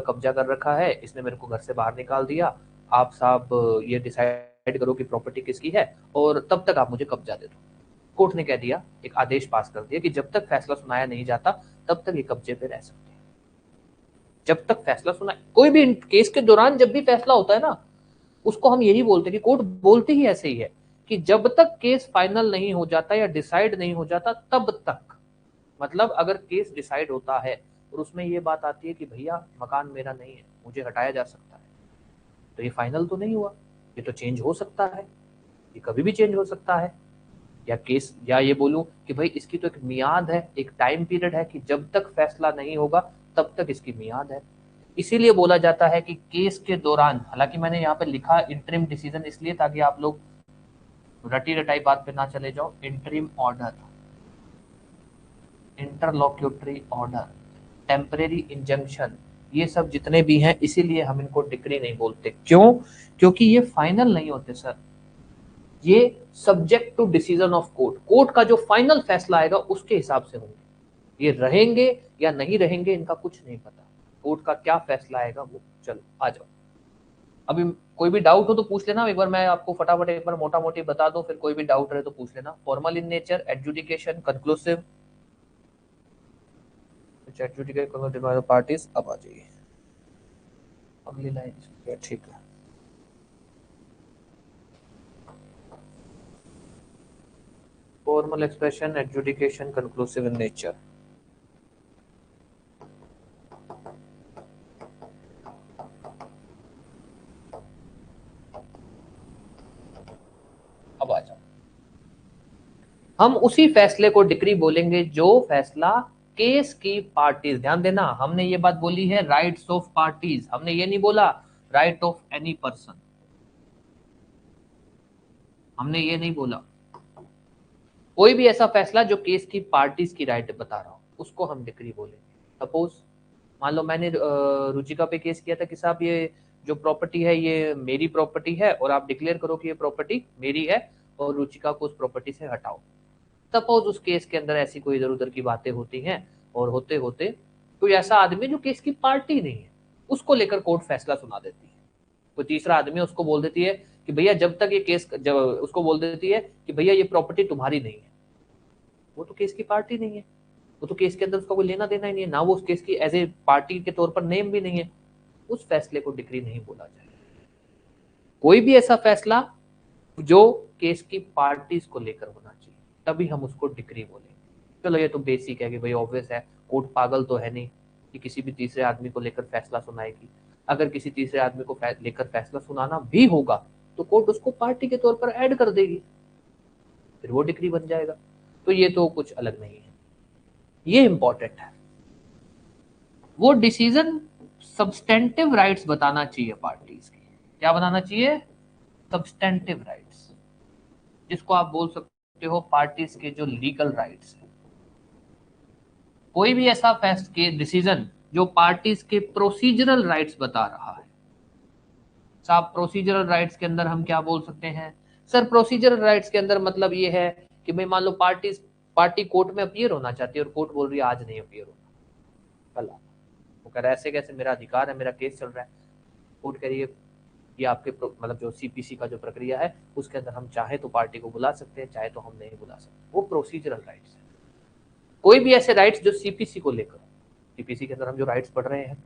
कब्जा कर रखा है, इसने मेरे को घर से बाहर निकाल दिया, आप साहब ये डिसाइड करो कि प्रॉपर्टी किसकी है और तब तक आप मुझे कब्जा दे दो। कोर्ट ने कह दिया, एक आदेश पास कर दिया कि जब तक फैसला सुनाया नहीं जाता तब तक ये कब्जे पे रह सकते हैं। जब तक फैसला सुना, कोई भी केस के दौरान जब भी फैसला होता है ना, उसको हम यही बोलते हैं कि कोर्ट बोलती ही ऐसे ही है कि जब तक केस फाइनल नहीं हो जाता या डिसाइड नहीं हो जाता तब तक, मतलब अगर केस डिसाइड होता है और उसमें ये बात आती है कि भैया मकान मेरा नहीं है, मुझे हटाया जा सकता है, तो ये फाइनल तो नहीं हुआ, ये तो चेंज हो सकता है, ये कभी भी चेंज हो सकता है। या केस, या ये बोलूं कि भाई इसकी तो एक मियाद है, एक टाइम पीरियड है कि जब तक फैसला नहीं होगा तब तक इसकी मियाद है। इसीलिए बोला जाता है कि केस के दौरान, हालांकि मैंने यहाँ पे लिखा इंटरिम डिसीजन इसलिए ताकि आप लोग रटी रटाई बात पे ना चले जाओ, interim order, इंटरलॉक्यूटरी order, temporary injunction, ये सब जितने भी हैं, इसीलिए हम इनको डिक्री नहीं बोलते। क्यों? क्योंकि ये फाइनल नहीं होते सर, ये subject to decision of court, court का जो फाइनल फैसला आएगा उसके हिसाब से होंगे। ये रहेंगे या नहीं रहेंगे इनका कुछ नहीं पता, कोर्ट का क्या फैसला आएगा वो। चलो आ जाओ, अभी कोई भी डाउट हो तो पूछ लेना, एक बार मैं आपको फटाफट एक बार मोटा मोटी बता दूं, फिर कोई भी डाउट रहे तो पूछ लेना। Formal in nature, adjudication, conclusive, adjudicate parties. अब आ जाइए अगली लाइन, ठीक है। Formal expression, adjudication, conclusive in nature. अब आ जाओ, हम उसी फैसले को डिक्री बोलेंगे जो फैसला केस की पार्टीज, ध्यान देना हमने ये बात बोली है राइट्स ऑफ पार्टीज, हमने ये नहीं बोला राइट ऑफ एनी पर्सन, हमने ये नहीं बोला। कोई भी ऐसा फैसला जो केस की पार्टीज की राइट बता रहा हो उसको हम डिक्री बोलेंगे। सपोज मान लो मैंने रुचिका पे केस किया था कि साहब ये जो प्रॉपर्टी है ये मेरी प्रॉपर्टी है और आप डिक्लेयर करो कि ये प्रॉपर्टी मेरी है और रुचिका को उस प्रॉपर्टी से हटाओ। सपोज उस केस के अंदर ऐसी कोई इधर उधर की बातें होती हैं और होते होते कोई ऐसा आदमी जो केस की पार्टी नहीं है उसको लेकर कोर्ट फैसला सुना देती है, कोई तीसरा आदमी उसको बोल देती है कि भैया जब तक ये केस, जब उसको बोल देती है कि भैया ये प्रॉपर्टी तुम्हारी नहीं है, वो तो केस की पार्टी नहीं है, वो तो केस के अंदर उसका कोई लेना देना ही नहीं है, ना वो उस केस की एज ए पार्टी के तौर पर नेम भी नहीं है, उस फैसले को डिक्री नहीं बोला जाएगा। कोई भी ऐसा फैसला जो केस की पार्टीज को लेकर होना चाहिए तभी हम उसको डिक्री बोलेंगे। चलो ये तो बेसिक है कि भाई ऑब्वियस है, कोर्ट पागल तो है नहीं कि किसी भी तीसरे आदमी को लेकर फैसला सुनाएगी। अगर किसी तीसरे आदमी को लेकर फैसला सुनाना भी होगा तो कोर्ट उसको पार्टी के तौर पर ऐड कर देगी, फिर वो डिक्री बन जाएगा। तो ये तो कुछ अलग नहीं है, ये इंपॉर्टेंट है। वो डिसीजन सब्सटेंटिव राइट्स बताना चाहिए पार्टीज की, क्या बनाना चाहिए? सब्सटेंटिव राइट्स, जिसको आप बोल सकते हो पार्टीज के जो लीगल राइट्स है। कोई भी ऐसा फैसला के डिसीजन जो पार्टीज के प्रोसीजरल राइट्स बता रहा है। साहब प्रोसीजरल राइट्स के अंदर हम क्या बोल सकते हैं? सर प्रोसीजरल राइट्स के अंदर मतलब ये है कि भाई मान लो पार्टी कोर्ट में अपीयर होना चाहती है और कोर्ट बोल रही है आज नहीं अपीयर होना, कल वो कह रहा है ऐसे कैसे, मेरा अधिकार है, मेरा केस चल रहा है। कोर्ट कह रही है ये आपके मतलब जो सीपीसी का जो प्रक्रिया है उसके अंदर हम चाहे तो पार्टी को बुला सकते हैं, चाहे तो हम नहीं बुला सकते, वो प्रोसीजरल राइट्स है। कोई भी ऐसे राइट्स जो सीपीसी को लेकर, सीपीसी के अंदर हम जो राइट्स पढ़ रहे हैं,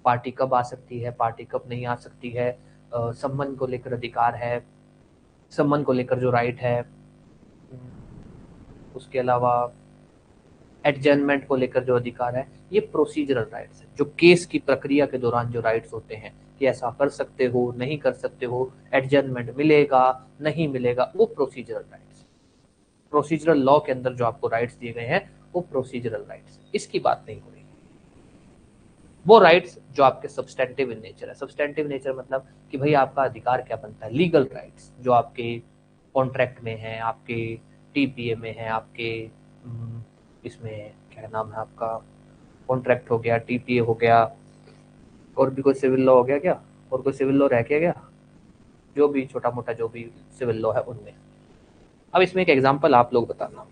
पार्टी कब आ सकती है, पार्टी कब नहीं आ सकती है, सम्मान को लेकर अधिकार है, सम्मान को लेकर जो राइट है, उसके अलावा एडजर्नमेंट को लेकर जो अधिकार है, ये प्रोसीजरल राइट्स है जो केस की प्रक्रिया के दौरान जो राइट्स होते हैं कि ऐसा कर सकते हो, नहीं कर सकते हो, एडजर्नमेंट मिलेगा नहीं मिलेगा, वो प्रोसीजरल राइट्स। प्रोसीजरल लॉ के अंदर जो आपको राइट्स दिए गए हैं वो प्रोसीजरल राइट्स, इसकी बात नहीं हो रही। वो राइट्स जो आपके सब्सटेंटिव इन नेचर है। सब्सटेंटिव नेचर मतलब कि भाई आपका अधिकार क्या बनता है, लीगल राइट्स जो आपके कॉन्ट्रैक्ट में है, आपके टीपीए में है, आपके इसमें क्या नाम है आपका, कॉन्ट्रैक्ट हो गया, टीपीए हो गया, और भी कोई सिविल लॉ हो गया क्या, और कोई सिविल लॉ रह गया, जो भी छोटा मोटा जो भी सिविल लॉ है उनमें। अब इसमें एक एग्जांपल आप लोग बताना,